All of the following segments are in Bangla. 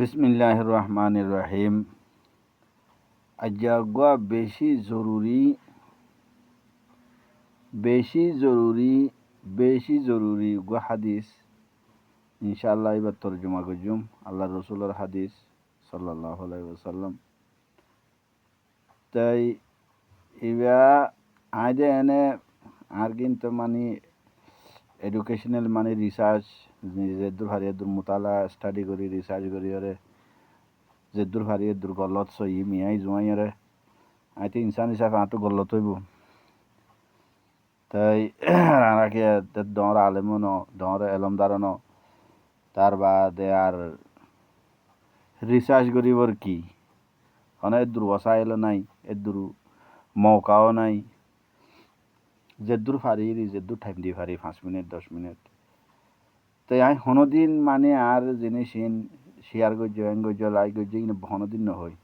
বিসমিল্লাহির রহমানির রহিম। আজ্ঞা বেশি জরুরি গো হাদিস ইনশাআল্লাহ এবার তরজমা করজুম। আল্লাহ রসুলের হাদিস সাল্লাল্লাহু আলাইহি ওয়াসাল্লাম। তাই এবার আইডে এনে আর কিন্তু মানে এডুকেশনাল মানে রিসার্চ যেদুর হারি এদুর মোতালা স্টাডি করি রিসার্চ করি ওরে যেদুর হারি এদুর গলত সই মিয়াই জুয়াই ওরে আইতে ইনসান হিসাবে আঁতো গলত হইব। তাই আনাকে দর আলেমও ন দর এলমদারও ন তার বাদে আর রিসার্চ করিবর কি হন এদুর ওয়াসাইলও নাই এদুর মৌকাও নাই যেদুর ফারি যেদুর টাইম দি ফারি 5 মিনিট 10 মিনিট। তাই আমি হনদিন মানে আর জিনিস শেয়ার করছ লাইক করছ কিন্তু হনদিন নহয়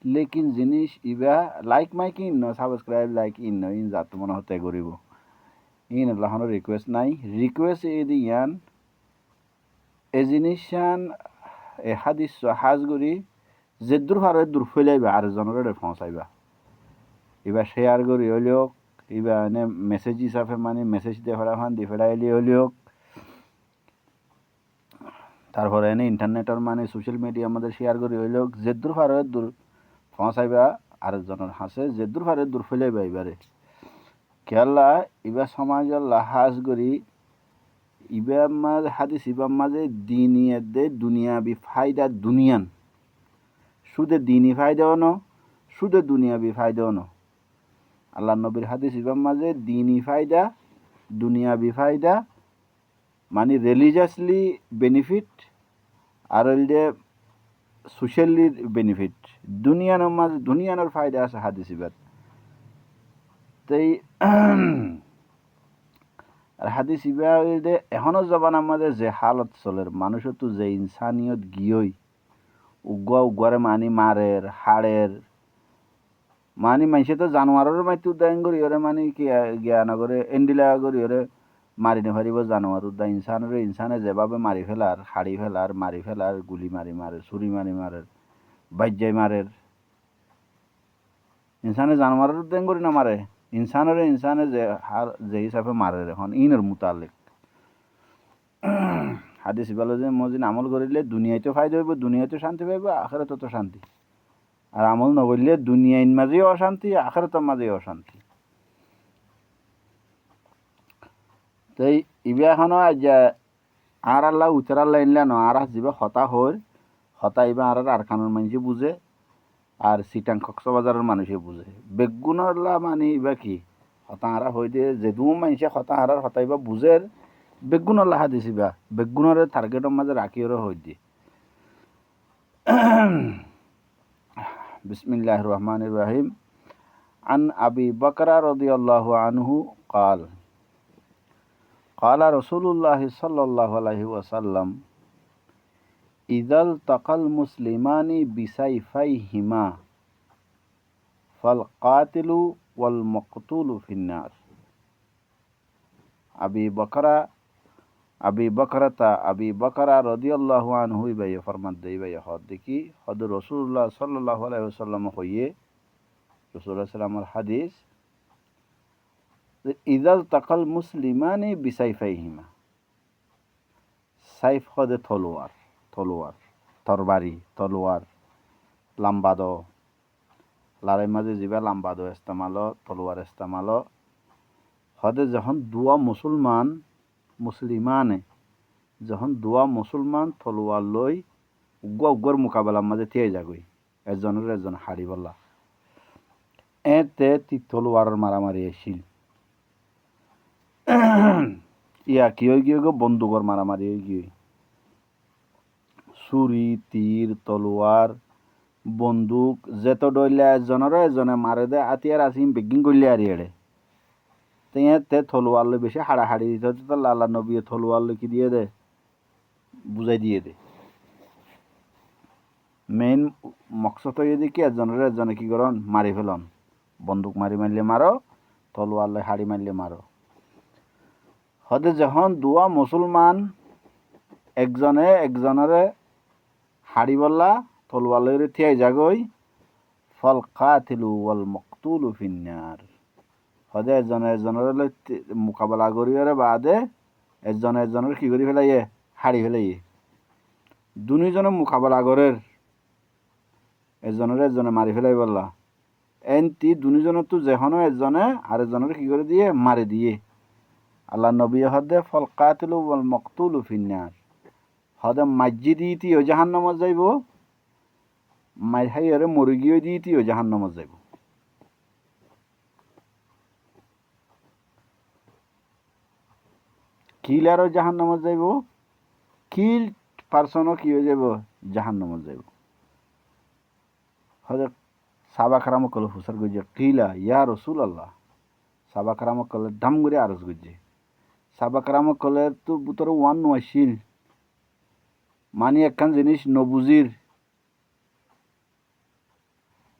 লেকিন জিনিস ইবা লাইক মাইকি ইন সাবস্ক্রাইব লাইক ইন ইন যাত মনে হতে করিব ইন লাহনের রিকোয়েস্ট নাই রিকোয়েস্ট এদি ইয়ান এ জিনিসান এ হাদিস হাজ করি যেদুর ফারে দূর ফেলাইবা আর জনের পৌঁছাইবা এবার শেয়ার করি হইলেও এবার এনে মেসেজ হিসাবে মানে মেসেজ দিয়ে ফেরাফান দিয়ে ফেরাইলি হইলেও তারপরে এনে ইন্টারনেটের মানে সোশ্যাল মিডিয়া আমাদের শেয়ার করি হইলেও যেদুর ফারে দূর পৌঁছাইবা আরেকজনের হাসে যেদুর ফারে দূর ফেলাইবা এবারে খেয়াল্লা এবার সমাজের লাহাজ করি ইবার মাঝে হাদিস ইবার মাঝে দিনিয়ে দে দুনিয়া বি ফায়দা দুনিয়ান সুদে দিনী ফায়দাও ন সুদে দুনিয়া বি ফায়দাও ন আল্লাহ নবীর হাদিস ইবার মাঝে দিনী ফায়দা দুনিয়া বি ফায়দা মানে রিলিজিয়াসলি বেনিফিট আর হইলে সোশ্যালি বেনিফিট দুনিয়ানোর মাঝে দুনিয়ানোর ফায়দা আছে হাদিস ইবার। তাই আর হাদিস ইবা হইলে এখনো জবান আমাদের যে হালত চলের মানুষের তো যে ইনসানিয়ত গিয়ই উগুয়ারে মানি মারের হাড়ের মানি মানুষে তো জানোয়ারের মাইতে উদ্যায়ন করি ওরে মানে কি জ্ঞান করে এন্ডিলা করি ওরে মারি নেফারিব জানোয়ার উদ্যা ইনসানে যেভাবে মারি ফেলার হাড়ি ফেলার মারি ফেলার গুলি মারি মারে ছুরি মারি মারের বাজ্যাই মারের ইনসানে জানোয়ারের উদ্যায়ন করি না মারে ইনসানে যে হিসাবে মারে এখন ইনের মোতালেক হাদিস বলে যে মজিন আমল করিলে দুনিয়াতে ফায়দা হইব দুনিয়াতে শান্তি পাইব আখেরাতে তো শান্তি আর আমল নকরিলে দুনিয়ার মাঝেও অশান্তি আখেরাতের মাঝেও অশান্তি। তাই ইবা এখনো যে আর আল্লাহ উচার আল্লাহ ইনলা ন আর যাবা হতা হর হতা ইবা আর আরকানোর মানুষে বুঝে আর সিটাং কক্সবাজারের মানুষে বুঝে বেগুনল্লা মানে ইবা কি হতা হারা হই দিয়ে যেদু মানুষে হতা হারার হতা ইবা বুঝের বেগুনল্লা হাদিস ইবা বেগুনের টার্গেটের মাঝে রাখিওর হই দিয়ে। বিসমিল্লাহির রহমানির রহিম। আন আবি বকরা রাদিয়াল্লাহু আনহু قال قال رسول الله صلى الله عليه وسلم إذا التقى المسلمان بسيفيهما فالقاتل والمقتول في النار। আবি বকরা রাদিয়াল্লাহু আনহু ইবাই ফরমান দেই ভাই হদ দেখি হদ রাসূলুল্লাহ সাল্লাল্লাহু আলাইহি ওয়াসাল্লাম কইয়ে রাসূলুল্লাহ সাল্লাল্লাহু হাদিস ইদাল তাকাল মুসলিমানি বিসাইফাইহিমা সাইফ হদে তলোয়ার তরবারি তলোয়ার লাম্বাদ লড়াই মাঝে যিবা লাম্বাদ ইস্তেমাল তলোয়ার ইস্তেমাল হদে যখন দুয়া মুসলিমানে যখন দুয়া মুসলমান তলোয়ার লই উগ্গর মোকাবেলার মাঝে থিয়ে যাগই একজন হারি বললা এতে তলোয়ারের মারামারি এসিল ইয়া কি হয়ে গিয়ে বন্দুকর মারামারি হয়ে গিয়ে ছুরি তীর তলোয়ার বন্দুক যেত ডইলে এজনে মারে দে আতিয়ার আসিম বেগিং করলে আর এড়ে তে তলোয়ার লই বেশি হাড়াহাড়ি দিতে হচ্ছে তো লাল্লা নবী তলোয়ার লই কি দিয়ে দে বুঝাই দিয়ে দে মেইন মকসদ হয়ে কি এজনে কি করন মারি ফেলন বন্দুক মারলে মারো তলোয়ার লই হাড়ি মারলে মারো হদে যখন দুয়া মুসলমান একজনে একজনের হাড়ি বললা তলওয়ালের থিয়াই যাগই ফল কাতিলু ওয়াল মকতুলু ফিন্নার। হদে এজনের মোকাবেলা করিয়ারে বাদে এজনের কি করি ফেলাইয়ে হাড়ি ফেলাইয়ে। দুজনে মোকাবেলা করের এজনে মারি ফেলাই বললা এনতি দুজনের তো যেহনো এজনে আর এজনের কি করে দিয়ে মারি দিয়ে। আল্লাহ নবী হদে ফল কাতিলু ওয়াল মকতুলু ফিন্নার। হদে মাজ্জি দিয়েতিও জাহান্নামত যাইব, মাই হাইয়ারে মুরগিও দিয়েতিও জাহান্নামত যাইব। কিলারও জাহান্নামত যাইব, কিল পার্সনও কি হয়ে যাব জাহান্নামত যাইব। হদে সাবা খারামক কলে হুসার গজে কিলা ইয়া রসুল আল্লাহ। সাবা খারামক কলে দাম করে আরজ গজে। সাবা খারামক কলে তো বুতর ওয়ান নোয়াইছিল মানে একখান জিনিস নবুজির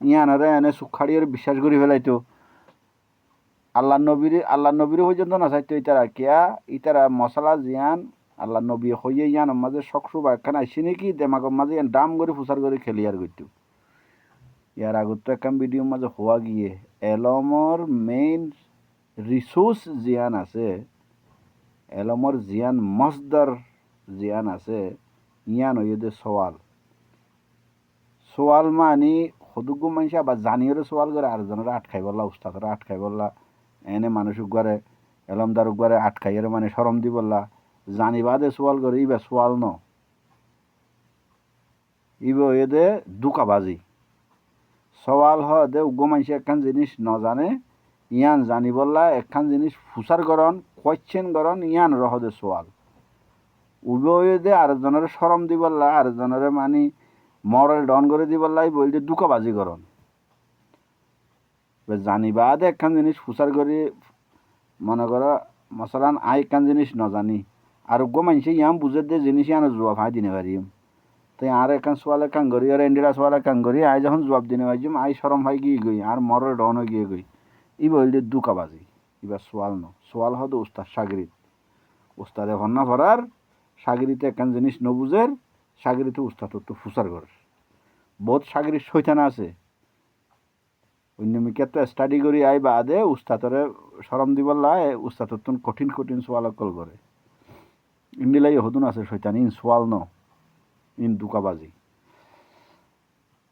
ইয়ানারে এনে সুখাড়িয়ে বিশ্বাস করি ফেলাইতো। আল্লাহ নবীর পর্যন্ত না চাইতো ইতারা কিয়া ইতারা মশলা জিয়ান আল্লাহ নবী হইয়ে ইয়ান মাঝে শখসু বা একখান আইসি নাকি দেমাগর মাঝে ইয়ান দাম করে ফুসার করে খেলিয়ার করতো। ইয়ার আগত তো একখান ভিডিওর মাঝে হওয়া গিয়ে এলমর মেইন রিসোর্স জিয়ান আছে, এলমর জিয়ান মসদার জিয়ান আছে ইয়ান হইয়ে সওয়াল। সোয়াল মানি সদুগু মানুষ আবার জানিয়ে সোয়াল করে আরেকজনের আটকাই বললা উস্তাদরা আটকাই বললা এনে মানুষ ঘরে এলমদার ঘরে আটকাইয়ের মানে সরম দি বললা জানিবাদে সোয়াল করে ইবা সোয়াল ন ইব এদে দুকাবাজি সওয়াল দে উগ্র মানুষ একখান জিনিস ন জানে ইয়ান জানি বললা একখান জিনিস ফুসার গরণ কোয়েশ্চেন গরণ ইয়ান রহদে সোয়াল উবে দে আরেকজনের সরম দি বললা আরেকজনের মানি মরাল ডন করে দি বললাই বলতে দুকাবাজি করন জানিবাদ একখান জিনিস ফুসার করি মনে করো মশলান আই একখান জিনিস ন জানি আর গো মানুষ ইয়াম বুঝে দে জিনিস ইয়ানো জবাব হাই দিনে পারিম তাই আর একখান সোয়ালে কান করি আর এন্ডিরা সোয়ালে কান করি আই যখন জবাব দিনে পারিম আই সরম ভাই গিয়ে গই আর মরাল ডন গিয়ে গই ই বলতে দুকাবাজি এবার সোয়াল ন সোয়াল হতো উস্তাদ সাগরিত উস্তাদে হন্না ভরার সাগরিতে একখান জিনিস ন বুঝের সাগরিতে উস্তাদ তো ফুসার ঘর বহুত সাগরিত শৈতানা আছে অন্যমিকে তো স্টাডি করি আই বাদে উস্তাদরে সরম দিবল্লা উস্তাদর তুন কঠিন কঠিন সোয়াল কল করে ইন্ডিলাই হদুন আছে শৈতান ইন সোয়াল ন ইন দুকাবাজি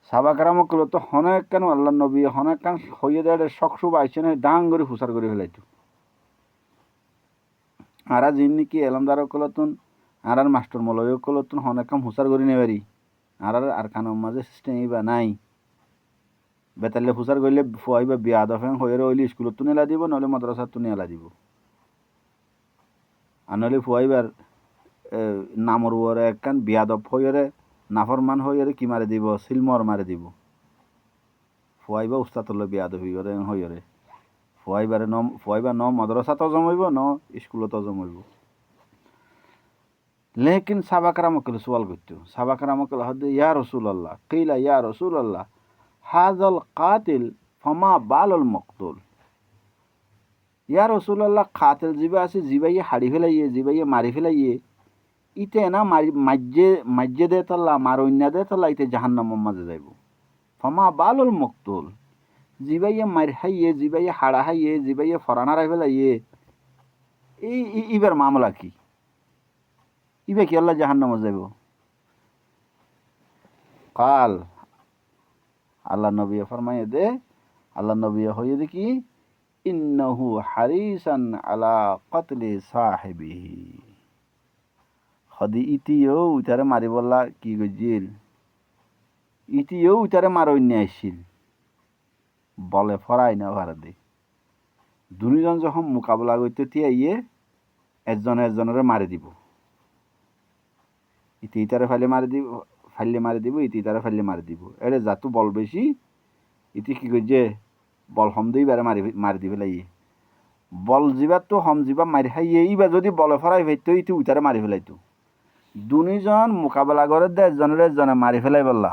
সাবাকারামক কল তো হনেক কেন আল্লাহ নবী হনেক কান হইয়ে দেয় শখসু আইসে না ডাং করে ফুসার করে ফেলাইতো আর জিন নাকি এলমদারক কলতুন আর মাস্টার মলয় কলতুন হনেক কাম হুসার করি নেবারি আর কানোর মাঝে সিস্টেম এইবা নাই বেতালে ফুসার করলে ফুয়াইবা বিয়া দফেন হয়ে ওইলে স্কুলত তো নেলা দিব নহলে মাদ্রাসাত তো নেলা দিব আর নহলে ফুয়াইবার নামর ওরে একখান বিয়া দফ হয়ে নাফরমান হয়ে কি মারে দিব সিলমর মারে দিব ফুয়াইবা উস্তাদলে বিয়া দফি করে হয়ে ফুয়াইবা ন মাদ্রাসাত জমাইব ন স্কুলত জমাইব। লেকিন সাবাকারামকলে সোয়াল করতো সাবাকারামকলে হদ ইয়া রসুল আল্লাহ কিলা ইয়া রসুল আল্লাহ হাজল কাতিল ফমা বালল মকতুল। ইয়া রসুল আল্লাহ কাতিল জিবা আছে জিবাইয়ে হাড়ি ফেলাইয়ে জিবাইয়ে মারি ফেলাইয়ে ইতে না মাজ্জে দে তাল্লা মারইন্যা দে তাল্লা ইতে জাহান্নামের মাঝে যাইব। ফমা বালল মকতুল জিবাইয়ে মারি হাইয়ে জিবাইয়ে হাড়া হাইয়ে জিবাইয়ে ফরানা রাই ফেলাইয়ে ইবার মামলা কি ইবে কি আল্লাহ জাহান্নামে যাইব। কাল আল্লাহ নবী ফরমাইয়ে দে আল্লাহ নবী হইয়ে দে কি ইন্নাহু হারিসান আলা কতলি সাহিবিহি হদি ইতিও উতারে মারি বললা কি গজিল ইতিও উতারে মারইন্যা আসছিল বলে ফরাই না ভারতে দুজন যখন মোকাবেলা করতে তিয়াইয়ে একজনের মারি দিব ইতি ইতারে ফাইলে মারি দিব ইতি ইতারে ফাইলে মারি দিব এরে যাতো বল বেশি ইতি কি করছে বল হম দিই বারে মারি দিবে লাগিয়ে বল যিবার তো হম যিবা মারি খাইয়ে এইবার যদি বলে ফরাই ফেলতো ইতি উতারে মারি ফেলাইতো দুজন মোকাবেলা করে দে একজনে মারি ফেলাই বললা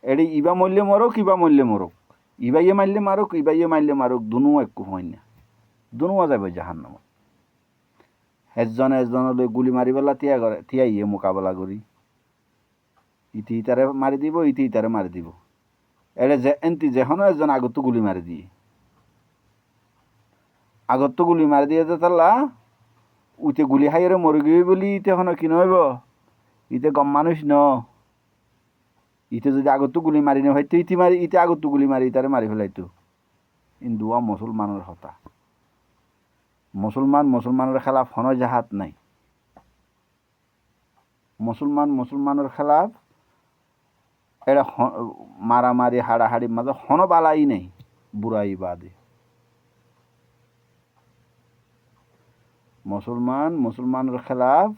এটি ইবা মরলে মরুক ইবা মরলে মরুক ইবাইয়ে মারলে মারুক ইবাইয়ে মারলে মারুক দুনু একটু হয় না দুনুয়া যাবে জাহান্নামে। এজনলৈ গুলি মাৰি পেলাই থিয়াইয়ে মোকাবিলা কৰি ইতি ইটাৰে মাৰি দিব, ইতি ইটাৰে মাৰি দিব। এৰে যে এনটি যেখনো এজন আগতো গুলি মাৰি দিয়ে, আগতো গুলি মাৰি দিয়ে যে তাল্লা উঠে গুলি খাইরে মরি গিয়ে বলি ইতে এখনো কি নহব, ইতে গম মানুষ ন, ইতে যদি আগতো গুলি মারি না হয়তো ইতে আগতো গুলি মারি ইতারে মারি ফেলাইতো। হিন্দুয়া মুসলমানের হতা, মুসলমানের খেলাফ হন জাহাত নাই, মুসলমানের খেলাফ এটা মারামারি হাড়াহাড়ি মাঝে হন বালাই নেই, বুড়াই বাদে। মুসলমানের খেলাফ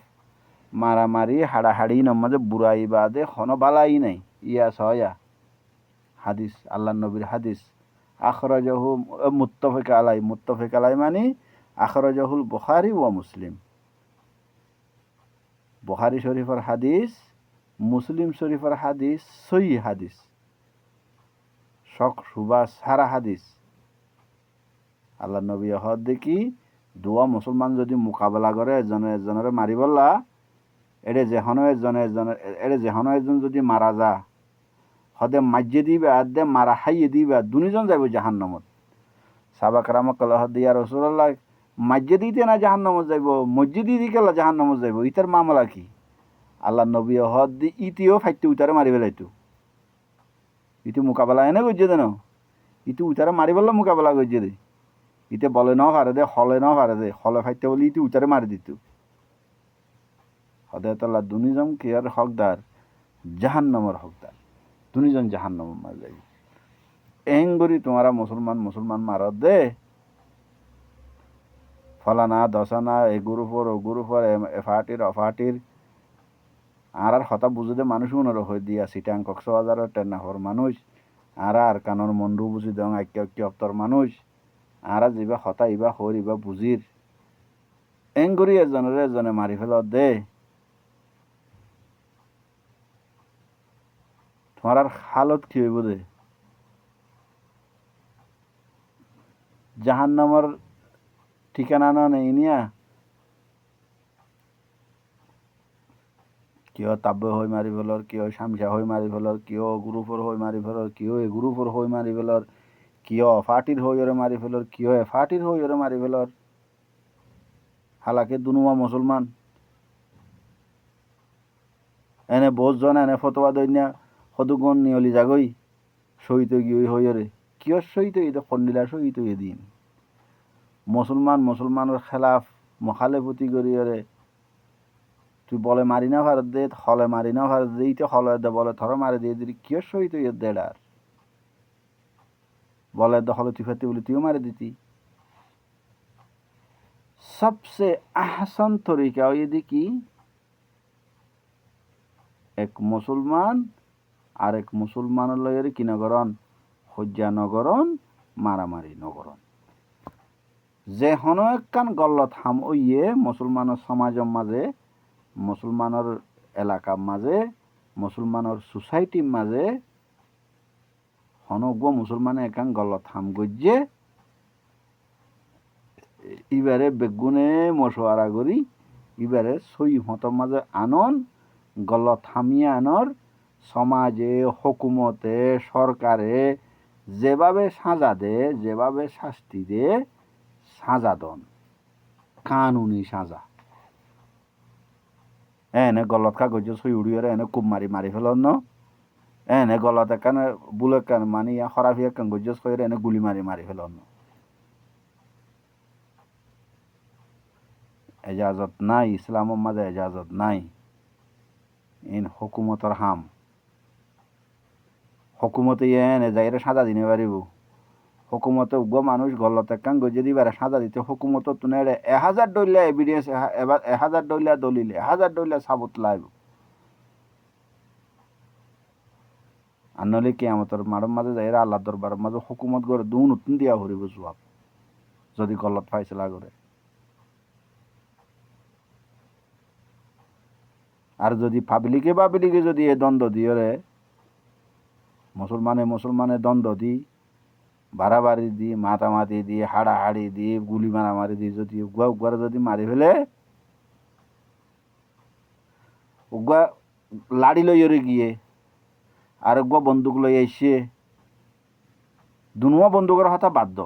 মারামারি হাড়াহাড়ি মাঝে বুড়াই বাদে হন বালাই নেই। ইয়া সয়া হাদিস, আল্লাহ নবীর হাদিস। আখরাজাহু মুত্তাফিক আলাই মানে আখরাজাহুল বুখারী ওয়া মুসলিম। বুখারী শরীফের হাদিস, মুসলিম শরীফের হাদিস, সহিহ হাদিস, শক সুবাস সারা হাদিস। আল্লাহ নবী হদ দেখি দুয়া মুসলমান যদি মোকাবেলা করে এজনের মারি বললা, এড়ে যেহনো এজন যদি মারা যা হদে মাজ্জে দিবে আদে মারা হাইয়ে দিবে দুনিজন যাইব জাহান্নামত। সাহাবাকরামক কলহ দিয়া রাসূলুল্লাহ মাজ্জে দিতে না জাহান্নামত যাইব, মসজিদ দি গেলা জাহান্নামত যাইব, ইতার মামলা কি? আল্লাহ নবী হদ দি ইতিও ফাইতে উতারে মারি ফেলাইতো, ইতি মোকাবেলা এনে গজ্জে দেন, ইতি উতারে মারি বললো মোকাবেলা গজ্জে দে, ইতে বলে ন পারে দে, হলে ন পারে দে, হলে ফাইতে বলে ইতি উতারে মারি দিত। হদায়তাল্লাহ দুনিজন কেয়ার হকদার, জাহান্নামের হকদার, দুনিজন জাহান্নামের মার যাই। এঙ্গরি তোমারা মুসলমান মারত দে, ফলানা দশানা এ গ্রুপর ও গ্রুপর এফাটির অফাটির আর হতা বুঝে দে মানুষ মনের হয়ে দিয়া সিটাং কক্সবাজারের টেন্নাহর মানুষ আর কানর মন্ডু বুঝি দং আক্কি অপ্তর মানুষ আর যিবা হতা ইবা হর ইবা বুঝির এঙ্গরি এজনে মারি ফেলত দে, তোমার হালত কি হইব দে? জাহান্নামের ঠিকানা নেই নিয়া কিয় তাব্য হৈ মারি ফেলর, কিয় শামসা হৈ মারি ফেলর, কিয় গ্রুপর হৈ মারি ফেলর, কিয় এ গ্রুপর হৈ মারি ফেলর, কিয় ফাটির হৈ ওরে মারি ফেলর, কিয় এ ফাটির হৈ ওরে মারি ফেলর। হালাকে দুনুয়া মুসলমান এনে বোঝজন এনে ফতোয়া দৈন্যা সদুগুণ নিয়লি জাগই শহীদ গিয়ে হৈ ওরে কিয় শহীদ হইতে খন্ডিলা শহীদ হইয়ে দিন। মুসলমানের খেলাফ মখালেফতি করি ওরে তুই বলে মারি না ভারত দে, হলে মারি না ভারত দে, ইতে হলে দে বলে থর মারি দিয়ে দিলি কিয় শহীদ হইয়ে দেড়ার বলে হলে তুই ফেরতে বলি তুইও মারি দিতি। সবসে আহসান তরিকা ওই দেখি এক মুসলমান আর এক মুসলমানের লয়ের কি নগরণ হজ্জা নগরণ মারামারি নগরণ। যে হন একখান গল্লত হাম ওইয়ে মুসলমানের সমাজের মাঝে, মুসলমানের এলাকার মাঝে, মুসলমানের সোসাইটির মাঝে হনগ্য মুসলমানে একখান গল্লত হাম গজ্জে ইবারে বেগুনে মশওয়ারা করি ইবারে সই হতর মাঝে আনন গলত থামিয়ে আনর সমাজে হুকুমতে সরকারে যেভাবে সাজা দে, যেভাবে শাস্তি দে সাজা দন, কানুনি সাজা। এনে গলত কাগজ সই উড়িয়ে এনে কুব মারি ফেলন ন, এনে গলত একান বুলে কান মানে হরাফি একান গজ্জ কইরে এনে গুলি মারি ফেলন। এজাজত নাই, ইসলামের মাঝে এজাজত নাই। ইন হুকুমতর হাম, হুকুমতে এনে যাইরে সাজা দিনে পারিব, হুকুমতে উগ্র মানুষ গলত একান গজ্জে দিবারে সাজা দিতে হুকুমত তুনে 1000 ডলিয়া এভিডেন্স, এবার 1000 ডলিয়া দলিল, 1000 ডলিয়া সাবুত লাইব। আর নলে কিয়ামতের মাঠের মাঝে যাইরা আল্লাহ দরবারের মাঝে হুকুমত করে দুন উত্তন দিয়া হরিব জবাব যদি গলত ফাইসলা করে। আর যদি পাবলিকে যদি এ দ্বন্দ্ব দিয়ে রে মুসলমানে দ্বন্দ্ব দি বাড়াবাড়ি দি মাতামাতি দি হাড়াহাড়ি দি গুলি মারামারি দি যদি উগুয়া যদি মারি ফেলে উগুয়া লাড়ি লইরে গিয়ে আর উগুয়া বন্দুক লই আইসে দুনুয়া বন্দুকের হতা বাধ্য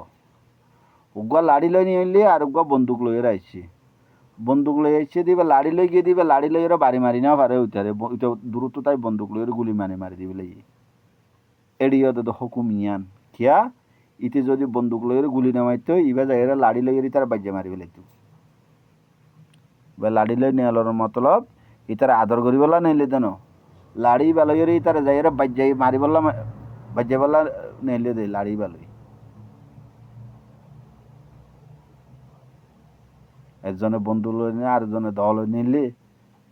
উগুয়া লাড়ি লই নিয়ে এলে আর উগুয়া বন্দুক লইরে আইসে বন্দুক লই আইসে দিবে লাড়ি লই গিয়ে দিবে লাড়ি লইরে বাড়ি মারি না পারে উইতারে দূরত্ব তাই বন্দুক লইরে গুলি মারি দিবে লাগি এড়িয়ে তো হুকুম ইয়ান কিয়া ইতে যদি বন্দুক লইরে গুলি নামাইতো ইবা যাই লাড়ি লইরে তার বাজ্যা মারি ফেলাইতো বা লাড়ি লই নেওয়ার মতলব ইতার আদর করি বলা নেইলে জানো লাড়ি বালইরে ইতার যাই বাজ্যাই মারি বললাম বাজ্যা বলা নেইলে দে লাড়ি বালই একজনে বন্ধু লই নিয়ে আর একজনে দল নিলে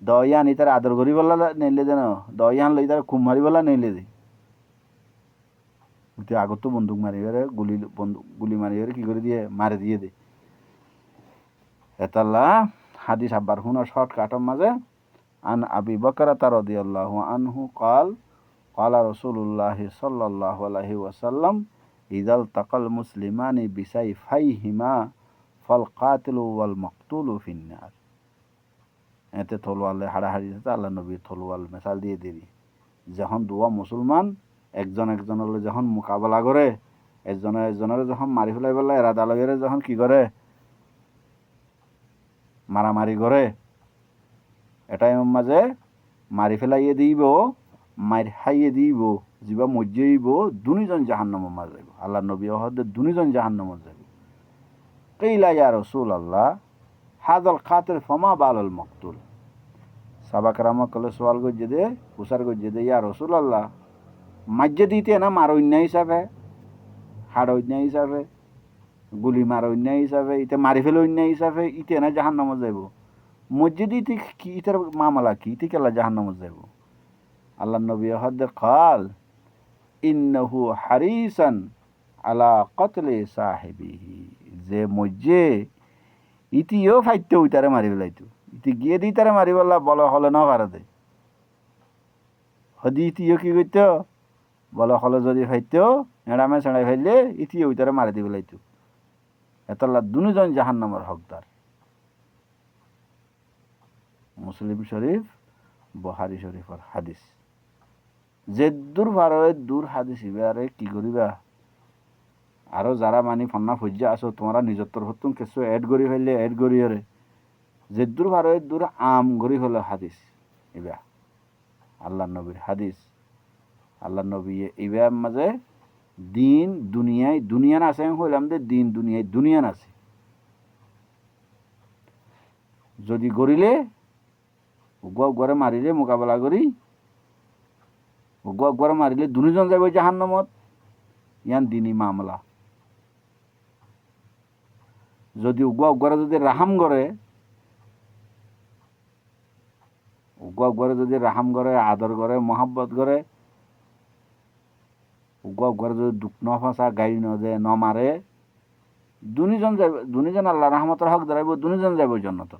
দয়ান ইতার আদর করি বলা নেইলে জানো দয়ান লই তার খুব মারি বলা নেইলে দে আগত তো বন্দুক মারিবারে গুলি মারিবারে কি করে দিয়ে মারি দিয়ে দে এতাল্লা হাদিস আব্বার হুনা শর্টকাটের মাঝে আন আবি বকরতা রাদিয়াল্লাহু আনহু قال قال رسول الله صلى الله عليه وسلم إذا التقى المسلمان بسيفيهما فالقاتل والمقتول في النار এতে তলোয়ালে হাড়াহাড়ি দিতে আল্লাহ নবী তলোয়াল মেসাল দিয়ে দিবি যখন দুয়া মুসলমান একজন একজনের যখন মোকাবেলা করে একজনের যখন মারি ফেলাই বললে এরাদা লগেরে যখন কি করে মারামারি করে এটাই মাঝে মারি ফেলাইয়ে দিব মার খাইয়ে দিব যিবা মজ্জাইব দুনিজন জাহান্নামে মার যাইব আল্লাহ নবী হদে দুনিজন জাহান্নামে যাইব কিলা ইয়া রাসূলুল্লাহ হাযাল কাতিল ফামা বালুল মাকতুল সাহাবাকরামা কলে সওয়াল গজ্জে দে উসার গজ্জে দে ইয়া রাসূলুল্লাহ মাজ্জে দিতে না মার অন্য হিসাবে হাড় অন্য হিসাবে গুলি মার অন্য হিসাবে ইতে মারি ফেলে অন্য হিসাবে ইতে না জাহান্নামে যাইব মসজিদ ইতে কি ইতার মামলা কি ইতে কেলা জাহান্নামে যাইব আল্লাহ নবী হদে কাল ইন্নাহু হারিসান আলা কতলে সাহেবিহি যে মজ্জে ইতিও ফাইতে উইতারে মারি ফেলাইতো ইতি গিয়ে দি তারে মারি বললা বলো হলে না পারে হদি ইতিও কি করত বলো হলে যদি ফাইতো এড়ামে ছেড়াই ফেললে ইতিও উইতারে মারি দি ফেলাইতো এতলা দুজন জাহান্নামের হকদার মুসলিম শরীফ বুখারী শরীফের হাদিস যে দূর ভারত দূর হাদিস ইবারে কি করিবা আরো যারা মানি ফন্না ফজ্জা আছো তোমরা নিজত্বর হতুন কিছু এড করি ফেললে এড করি হরে যে দূর ভারত দূর আম করি হলো হাদিস ইবা আল্লাহ নবীর হাদিস আল্লাহ নবী ইবার মাঝে দিন দুনিয়ায় দুনিয়ান আছে হইলাম যে দিন দুনিয়ায় দুনিয়ান আছে যদি গড়িলে গড়ে মারিলে মোকাবেলা করি গড়ে মারিলে দুজন যাবে জাহান্নামত ইয়ান দিনই মামলা যদি গড়ে যদি রাহাম করে যদি রাহাম করে আদর করে মহাব্বত করে গড়ে যদি দুঃখ ন ফাঁসা গাড়ি ন দে ন মারে দুজন যাবে দুজন আল্লাহ রহমতের হক দাঁড়াইব দুজন যাবে জন্নত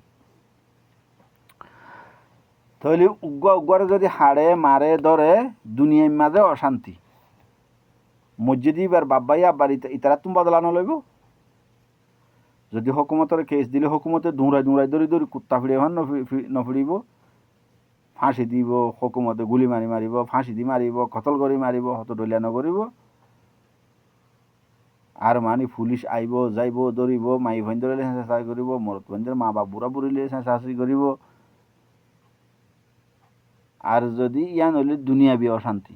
তাহলে উগ্গরে যদি হাড়ে মারে ধরে দুনিয়ার মাঝে অশান্তি মসজিদ আর বাব্বাই আব্বার ইতারা তুমি বদলানো লইব যদি হকুমতের কেস দিলে হকুমতে দৌড়াই ধরি কুত্তা ফিরে হন নফিরিব ফাঁসি দিব হকুমতে গুলি মারিব ফাঁসি দি মারিব কতল করে মারিব হত ডলিয়া নকরিব আর মানি পুলিশ আইব যাইব ধরিব মাই ভাইন ধরিলে চেঁচা করিব মরত ভাইনদের মা বাপ বুড়া বুড়িলে চেঁচাচি করিব আর যদি ইয়ান হইলে দুনিয়াবি অশান্তি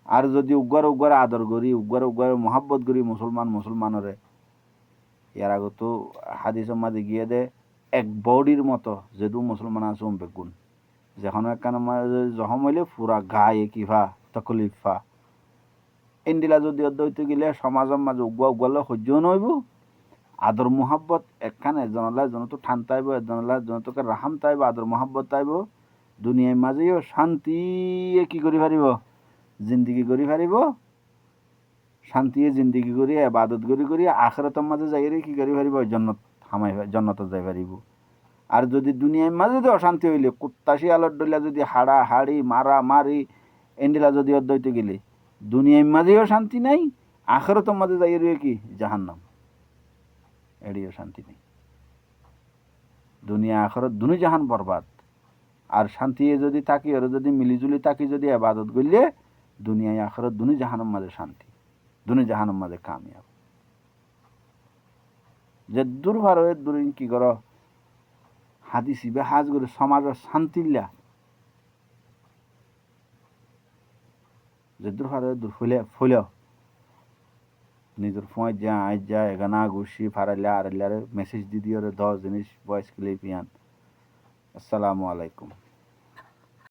আর যদি উগ্গরে আদর করি উগ্গরে মহাব্বত করি মুসলমানরে ইয়ার আগত হাদিসের মাঝে গিয়ে দে এক বডির মতো যেদু মুসলমান আছে বেগুন যখন একখানে জখম হইলে পুরা গায়ে কিফা তকলিফা এন্ডিলা যদি অধ্যয়িত গেলে সমাজের মাঝে উগ্গলে সহ্য নইব আদর মোহাব্বত একখানে একজনলা জন তো ঠান তাইব একজনলা জন তোকে রাহাম তাইব আদর মোহাব্বত তাইব দুনিয়ার মাঝেও শান্তি কি করি পারিব জিন্দিগি করি পারিব শান্তিয়ে জিন্দিগি করি ইবাদত করি আখিরাতের মাঝে যাইরে কি করি পারিব জন্নত যাই পারিব আর যদি দুনিয়ার মাঝে যদি অশান্তি হইলে কুত্তাশি আলোর ডলিয়া যদি হাড়া হাড়ি মারা মারি এন্ডিলা যদি অদ্বৈত গেলে দুনিয়ার মাঝেও শান্তি নাই আখিরাতের মাঝে যাইরে কি জাহান্নাম এড়িও শান্তি নেই দুনিয়া আখিরাত দুনি জাহান বরবাদ আর শান্তি যদি থাকি আর যদি মিলিজুলি থাকি যদি আবাদত করলে দুনিয়ায় আখরত দুনি জাহানের মাঝে শান্তি, দুনি জাহানের মাঝে কামিয়াব। যে দূর ভার দূর কি কর হাদিসি বে হাজ করে সমাজের শান্তিল্লা যে দূর ভার দূর ফুলে নিজের ফোঁয় যা আজ যা এগানা ঘুষি ফারাইলে আর মেসেজ দি দিয়ে 10 জিনিস ভয়েস ক্লিপ ইয়ান। আসসালামু আলাইকুম।